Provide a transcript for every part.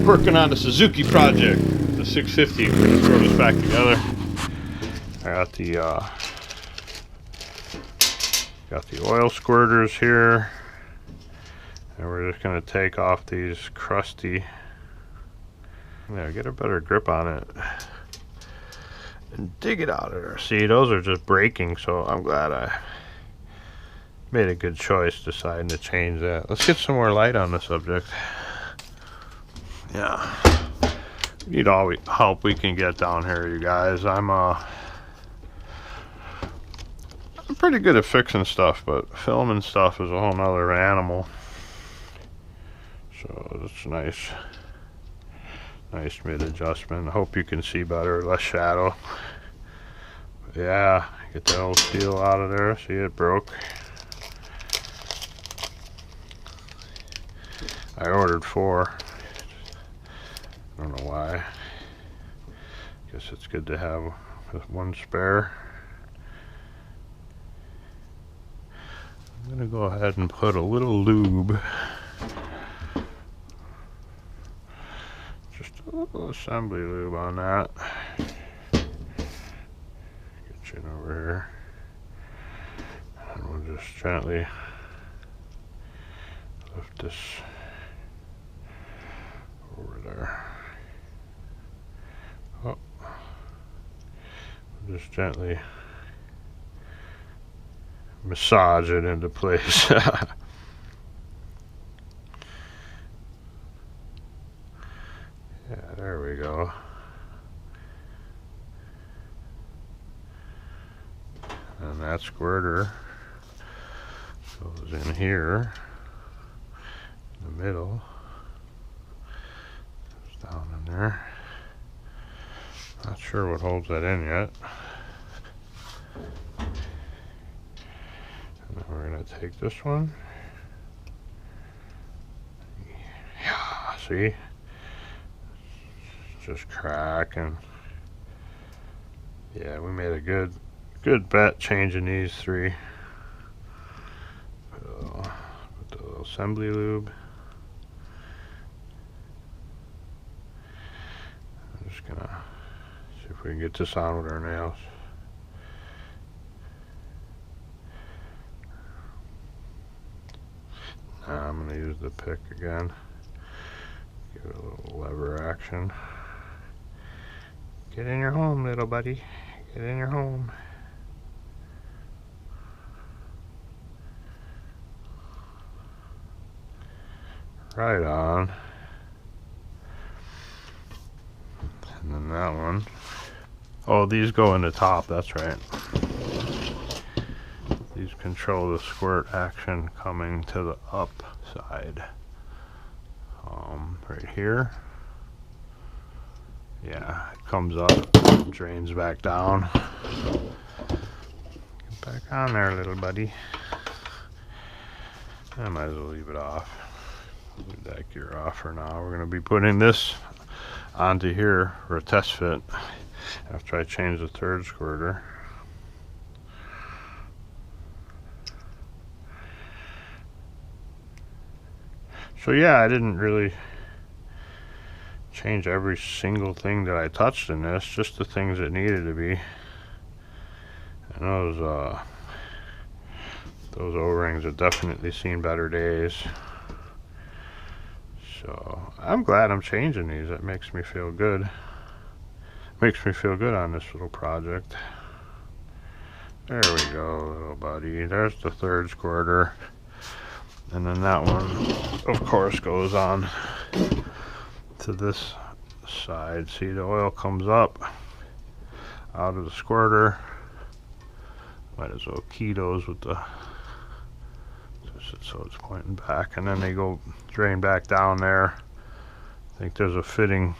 Working on the Suzuki project, the 650. We're gonna throw this back together. I got the oil squirters here, and we're just gonna take off these crusty. Yeah, get a better grip on it and dig it out of there. See, those are just breaking, so I'm glad I made a good choice deciding to change that. Let's get some more light on the subject. Yeah, we need all help we can get down here, you guys. I'm pretty good at fixing stuff, but filming stuff is a whole nother animal. So it's nice mid adjustment. I hope you can see better, less shadow. But yeah, get that old steel out of there. See, it broke. I ordered 4. I don't know why. Guess it's good to have one spare. I'm gonna go ahead and put a little lube, just a little assembly lube on that. Get you in over here, and we'll just gently lift this over there. Oh, just gently massage it into place. Yeah, there we go. And that squirter goes in here in the middle. Goes down in there. Not sure what holds that in yet. And then we're going to take this one. Yeah, see? It's just cracking. Yeah, we made a good bet changing these 3. Put the little assembly lube. I'm just going to see if we can get this on with our nails. Now I'm going to use the pick again. Give it a little lever action. Get in your home, little buddy. Get in your home. Right on. And then that one. Oh, these go in the top, that's right. These control the squirt action coming to the up side. Right here. Yeah, it comes up, drains back down. Get back on there, little buddy. I might as well leave it off. Leave that gear off for now. We're going to be putting this onto here for a test fit after I change the 3rd squirter. So yeah, I didn't really change every single thing that I touched in this, just the things that needed to be. And those O-rings have definitely seen better days. So I'm glad I'm changing these. That makes me feel good. Makes me feel good on this little project. There we go, little buddy. There's the 3rd squirter. And then that one, of course, goes on to this side. See, the oil comes up out of the squirter. Might as well key those with the, so it's pointing back, and then they go drain back down there. I think there's a fitting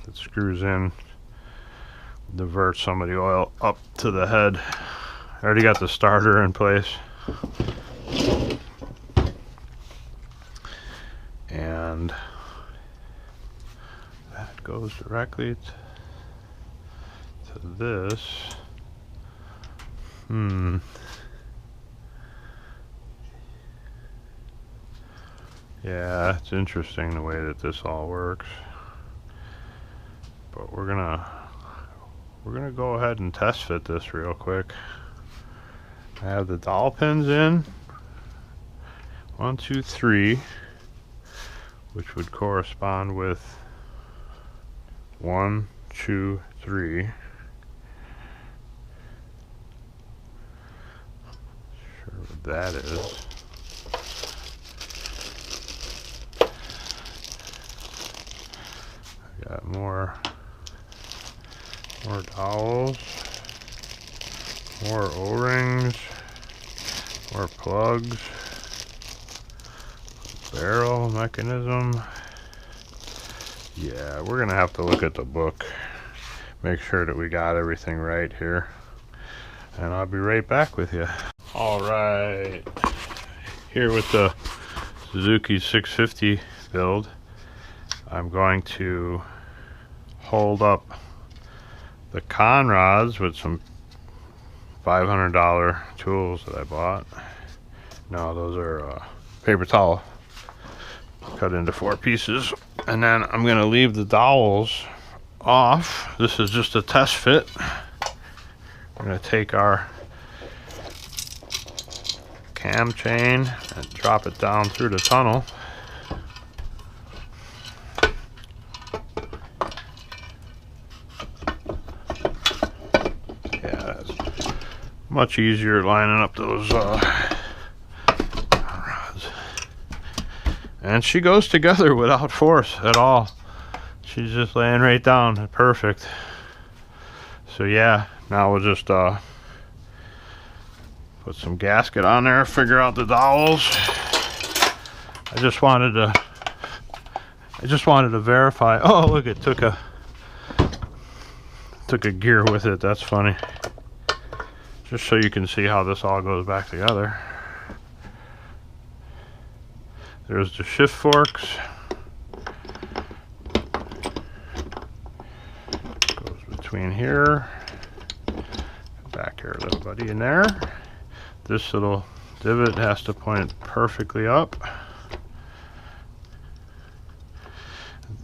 that screws in, diverts some of the oil up to the head. I already got the starter in place. And that goes directly to this. Yeah, it's interesting the way that this all works. but we're gonna go ahead and test fit this real quick. I have the dowel pins in 1, 2, 3, which would correspond with 1, 2, 3. Sure what that is. I got more dowels, more O-rings, more plugs, barrel mechanism. Yeah, we're gonna have to look at the book, make sure that we got everything right here, and I'll be right back with you. All right, here with the Suzuki 650 build, I'm going to hold up the con rods with some $500 tools that I bought. No, those are paper towel cut into 4 pieces, and then I'm gonna leave the dowels off. This is just a test fit. I'm gonna take our cam chain and drop it down through the tunnel. Much easier lining up those rods. And she goes together without force at all. She's just laying right down, perfect. So yeah, now we'll just put some gasket on there, figure out the dowels. I just wanted to verify. Oh look, it took a gear with it. That's funny. Just so you can see how this all goes back together. There's the shift forks. Goes between here. Back here, little buddy, in there. This little divot has to point perfectly up.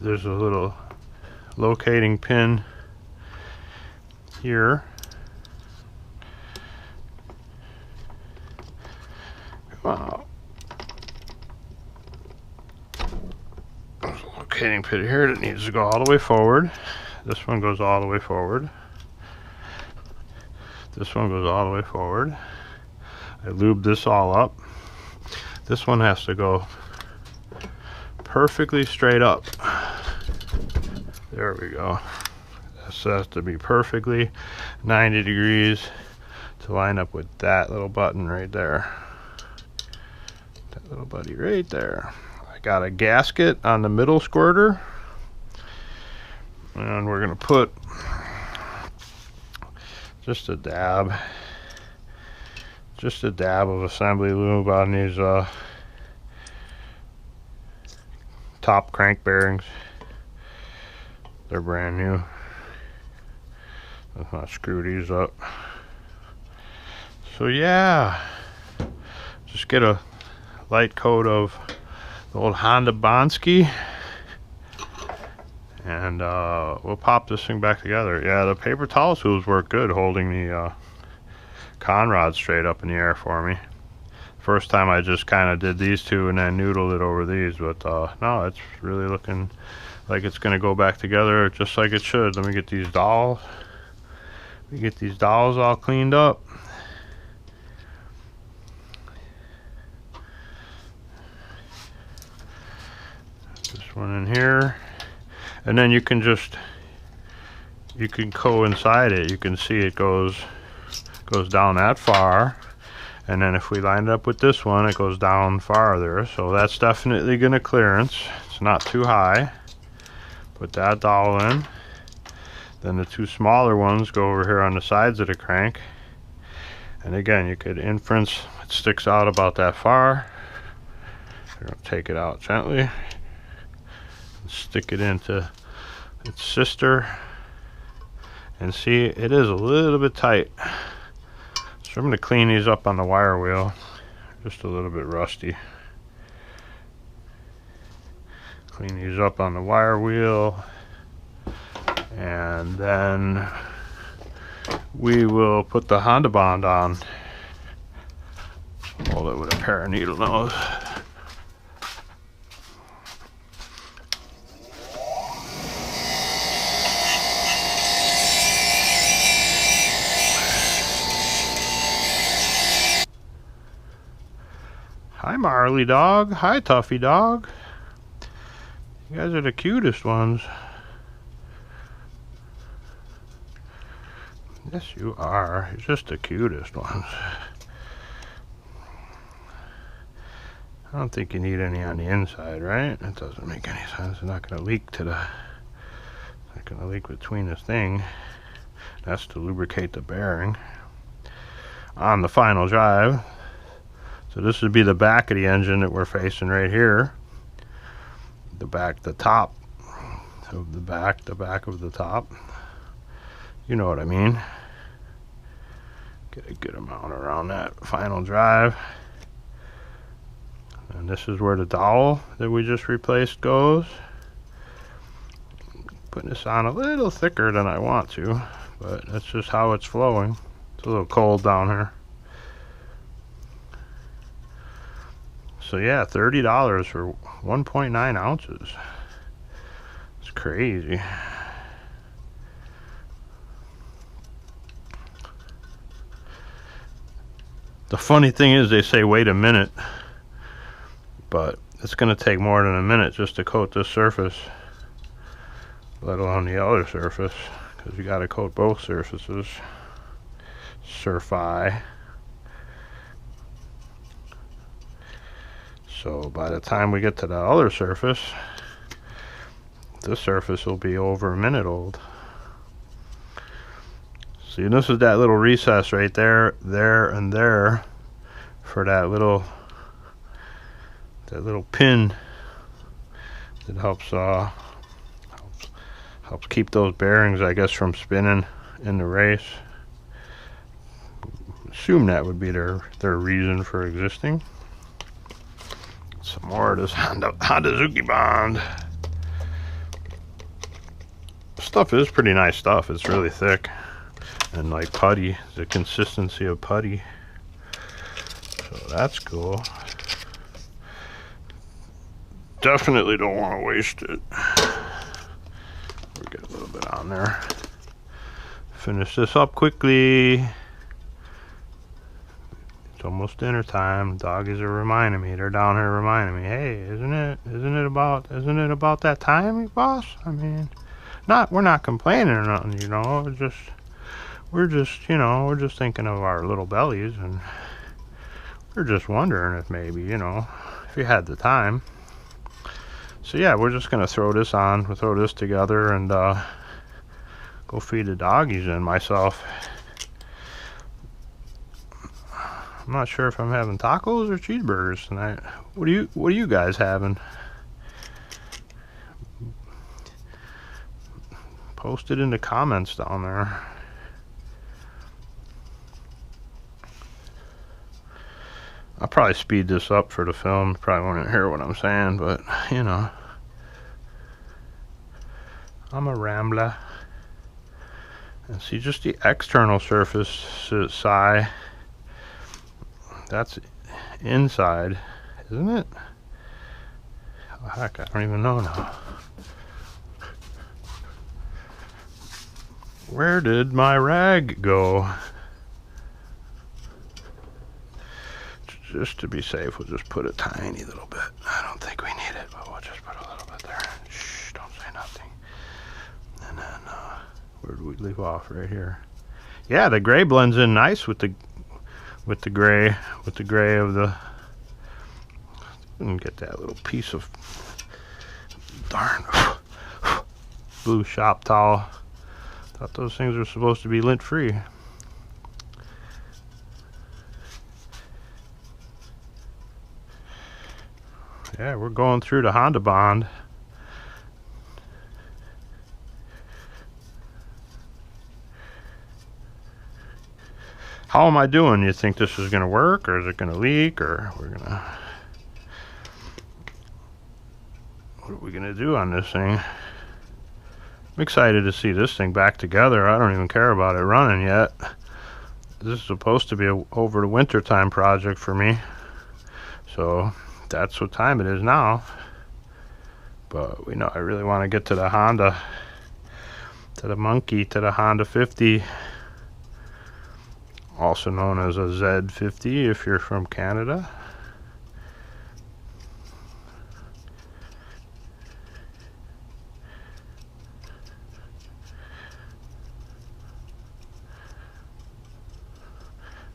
There's a little locating pin here. Wow. There's a locating pin here that needs to go all the way forward. This one goes all the way forward. This one goes all the way forward. I lubed this all up. This one has to go perfectly straight up. There we go. This has to be perfectly 90 degrees to line up with that little button right there. That little buddy right there. I got a gasket on the middle squirter, and we're gonna put just a dab of assembly lube on these top crank bearings. They're brand new. Let's not screw these up. So yeah, just get a light coat of the old Honda Bonsky, and we'll pop this thing back together. Yeah, the paper towel tools work good holding the con rod straight up in the air for me. First time I just kind of did these two and then noodled it over these, but no, it's really looking like it's gonna go back together just like it should. Let me get these dowels. We get these dowels all cleaned up. This one in here, and then you can coincide it. You can see it goes down that far, and then if we line it up with this one, it goes down farther. So that's definitely gonna clearance. It's not too high. Put that dowel in. Then the two smaller ones go over here on the sides of the crank, and again, you could inference it sticks out about that far. You're gonna take it out gently, stick it into its sister, and see, it is a little bit tight. So I'm going to clean these up on the wire wheel. Just a little bit rusty. Clean these up on the wire wheel, And then we will put the Honda Bond on. Hold it with a pair of needle nose. Hi Marley dog. Hi Tuffy dog. You guys are the cutest ones. Yes, you are. You're just the cutest ones. I don't think you need any on the inside, right? That doesn't make any sense. It's not going to leak to the... It's not going to leak between this thing. That's to lubricate the bearing on the final drive. So this would be the back of the engine that we're facing right here. The back, the top of the back of the top. You know what I mean. Get a good amount around that final drive. And this is where the dowel that we just replaced goes. Putting this on a little thicker than I want to, but that's just how it's flowing. It's a little cold down here. So yeah, $30 for 1.9 ounces. It's crazy. The funny thing is they say wait a minute, but it's going to take more than a minute just to coat this surface, let alone the other surface, because you got to coat both surfaces. Surfi. So by the time we get to the other surface, this surface will be over a minute old. See, this is that little recess right there, and there for that little pin that helps keep those bearings, I guess, from spinning in the race. Assume that would be their reason for existing. Some more of this Honda Zuki Bond. Stuff is pretty nice stuff. It's really thick and like putty, the consistency of putty. So that's cool. Definitely don't want to waste it. We'll get a little bit on there. Finish this up quickly. It's almost dinner time. Doggies are reminding me. They're down here reminding me, hey, isn't it about that time, boss? I mean, we're not complaining or nothing, you know. We're just thinking of our little bellies, and we're just wondering if maybe, you know, if you had the time. So yeah, we're just gonna throw this on. We'll throw this together and go feed the doggies and myself. I'm not sure if I'm having tacos or cheeseburgers tonight. What are you guys having? Post it in the comments down there. I'll probably speed this up for the film. Probably won't hear what I'm saying, but you know, I'm a rambler. And see, just the external surface side. That's inside, isn't it? Oh, heck, I don't even know now. Where did my rag go? Just to be safe, we'll just put a tiny little bit. I don't think we need it, but we'll just put a little bit there. Shh, don't say nothing. And then, where do we leave off? Right here. Yeah, the gray blends in nice with the gray of the. And get that little piece of darn blue shop towel. Thought those things were supposed to be lint free. Yeah, we're going through the Honda Bond. How am I doing? You think this is going to work, or is it going to leak, or we're going to... What are we going to do on this thing? I'm excited to see this thing back together. I don't even care about it running yet. This is supposed to be a over the winter time project for me, so that's what time it is now. But we know I really want to get to the Honda, to the monkey, to the Honda 50, also known as a Z50 if you're from Canada.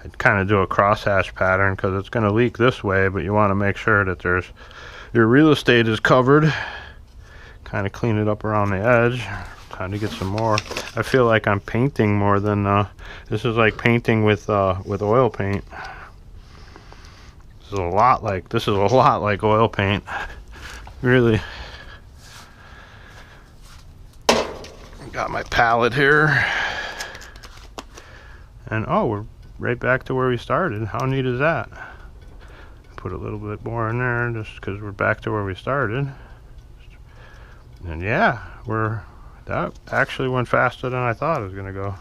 I'd kind of do a crosshatch pattern because it's going to leak this way, but you want to make sure that your real estate is covered. Kind of clean it up around the edge. Kind of get some more. I feel like I'm painting more than this is like painting with oil paint. This is a lot like oil paint. Really. Got my palette here, and oh, we're right back to where we started. How neat is that? Put a little bit more in there just because we're back to where we started. And yeah, that actually went faster than I thought it was gonna go.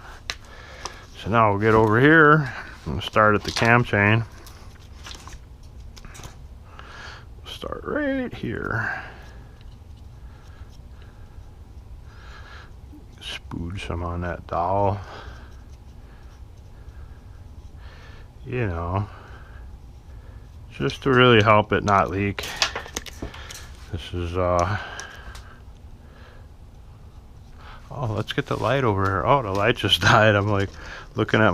So now we'll get over here and start at the cam chain. Start right here. Spooge some on that dowel. You know, just to really help it not leak. This is oh, let's get the light over here. Oh, the light just died. I'm like looking at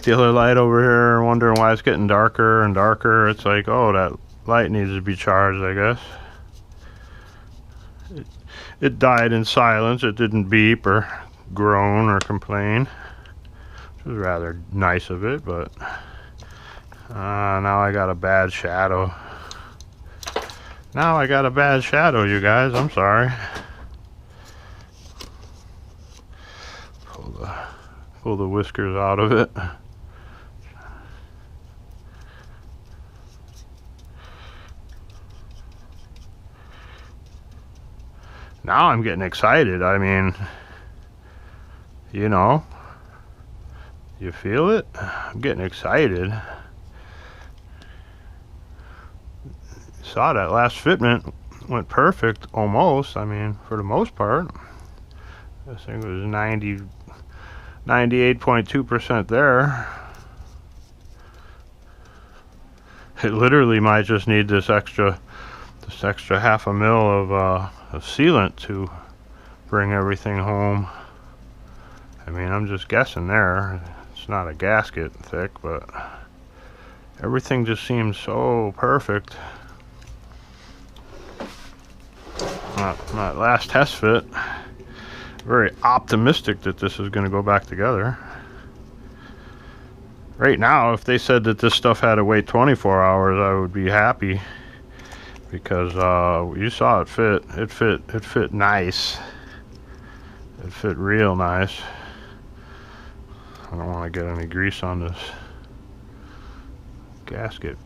the other light over here and wondering why it's getting darker and darker. It's like, oh, that light needs to be charged, I guess. It died in silence. It didn't beep or groan or complain. It was rather nice of it, but now I got a bad shadow. Now I got a bad shadow, you guys. I'm sorry. Pull the whiskers out of it. Now I'm getting excited. I mean, you know. You feel it? I'm getting excited. Saw that last fitment went perfect almost. I mean, for the most part. This thing was 98.2% there. It literally might just need this extra half a mil of sealant to bring everything home. I mean, I'm just guessing there. It's not a gasket thick, but everything just seems so perfect. Not last test fit. Very optimistic that this is going to go back together. Right now, if they said that this stuff had to wait 24 hours, I would be happy, because you saw it fit. It fit nice. It fit real nice. I don't want to get any grease on this gasket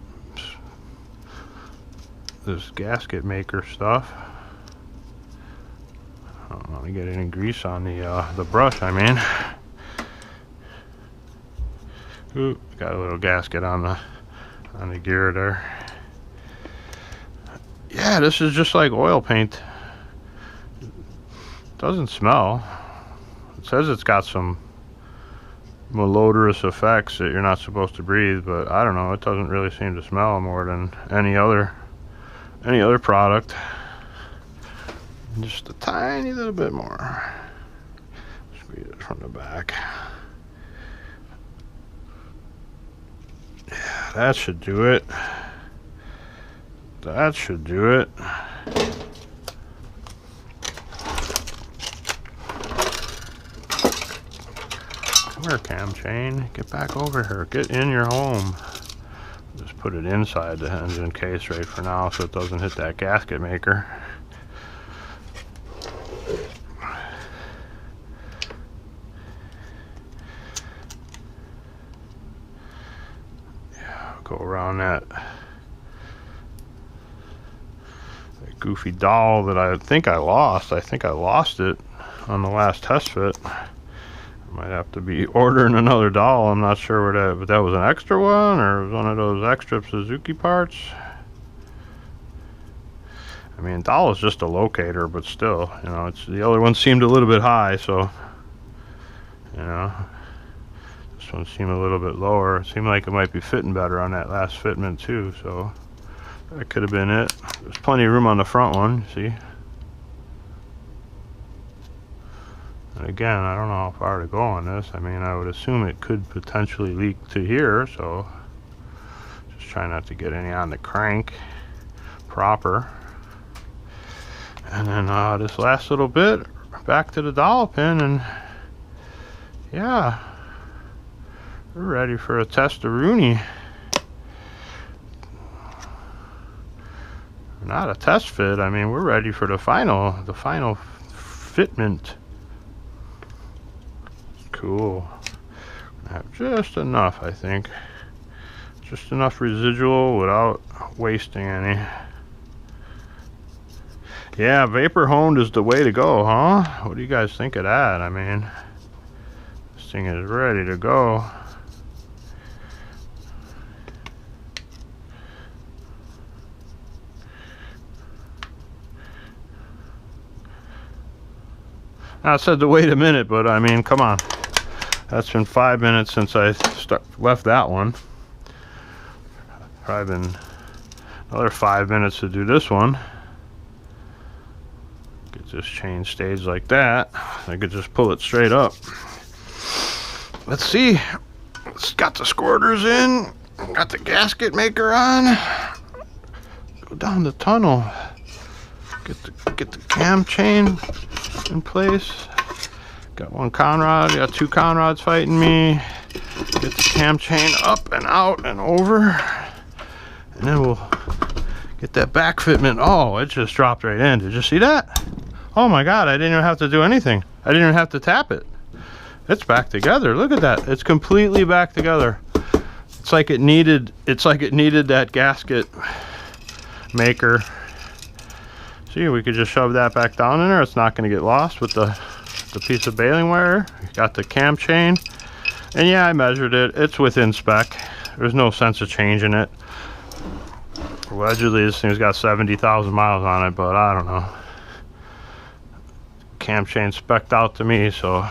maker stuff. I don't want to get any grease on the brush, I mean. Ooh, got a little gasket on the gear there. Yeah, this is just like oil paint. Doesn't smell. It says it's got some malodorous effects that you're not supposed to breathe, but I don't know, it doesn't really seem to smell more than any other product. Just a tiny little bit more. Squeeze it from the back. Yeah, that should do it. That should do it. Come here, cam chain. Get back over here. Get in your home. Just put it inside the engine case right for now so it doesn't hit that gasket maker. Yeah, go around that goofy doll that I think I lost. I think I lost it on the last test fit. I might have to be ordering another dowel. I'm not sure where that, but that was an extra one, or it was one of those extra Suzuki parts. I mean, dowel is just a locator, but still, you know, it's, the other one seemed a little bit high, so, you know, this one seemed a little bit lower. It seemed like it might be fitting better on that last fitment too, so that could have been it. There's plenty of room on the front one, see? And again, I don't know how far to go on this. I mean, I would assume it could potentially leak to here, so just try not to get any on the crank proper. And then this last little bit, back to the dowel pin, and yeah, we're ready for a test of Rooney. Not a test fit, I mean, we're ready for the final fitment. Cool. I have just enough, I think. Just enough residual without wasting any. Yeah, vapor honed is the way to go, huh? What do you guys think of that? I mean, this thing is ready to go. Now, I said to wait a minute, but I mean, come on. That's been 5 minutes since I left that one. Probably been another 5 minutes to do this one. Get this chain staged like that. I could just pull it straight up. Let's see. It's got the squirters in. Got the maker on. Go down the tunnel. Get the cam chain in place. Got one conrod. Got two conrods fighting me. Get the cam chain up and out and over. And then we'll get that back fitment. Oh, it just dropped right in. Did you see that? Oh my God, I didn't even have to do anything. I didn't even have to tap it. It's back together. Look at that. It's completely back together. It's like it needed that gasket maker. See, we could just shove that back down in there. It's not going to get lost with the piece of baling wire. Got the cam chain. And yeah, I measured it. It's within spec. There's no sense of changing it. Allegedly, this thing's got 70,000 miles on it, but I don't know. Cam chain spec'd out to me, so I'm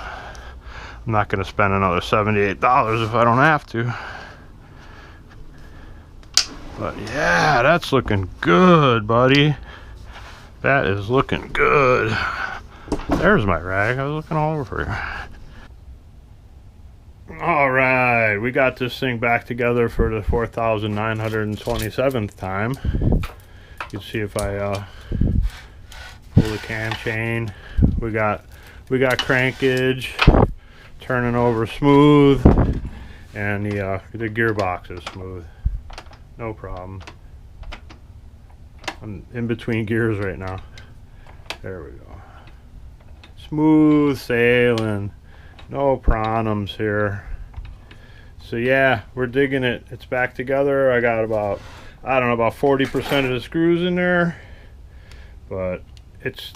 not going to spend another $78 if I don't have to. But yeah, that's looking good, buddy. That is looking good. There's my rag. I was looking all over for you. All right, we got this thing back together for the 4,927th time. You can see if I pull the cam chain. We got crankage turning over smooth, and the gearbox is smooth. No problem. I'm in between gears right now. There we go. Smooth sailing. No problems here. So yeah, we're digging it. It's back together. I got about, I don't know, about 40% of the screws in there. But it's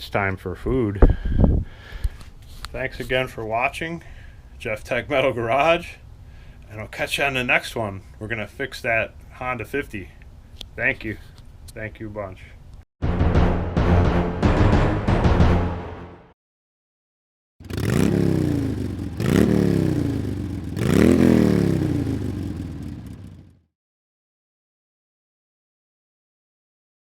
time for food. Thanks again for watching. Jeff Tech Metal Garage. And I'll catch you on the next one. We're going to fix that Honda 50. Thank you. Thank you a bunch.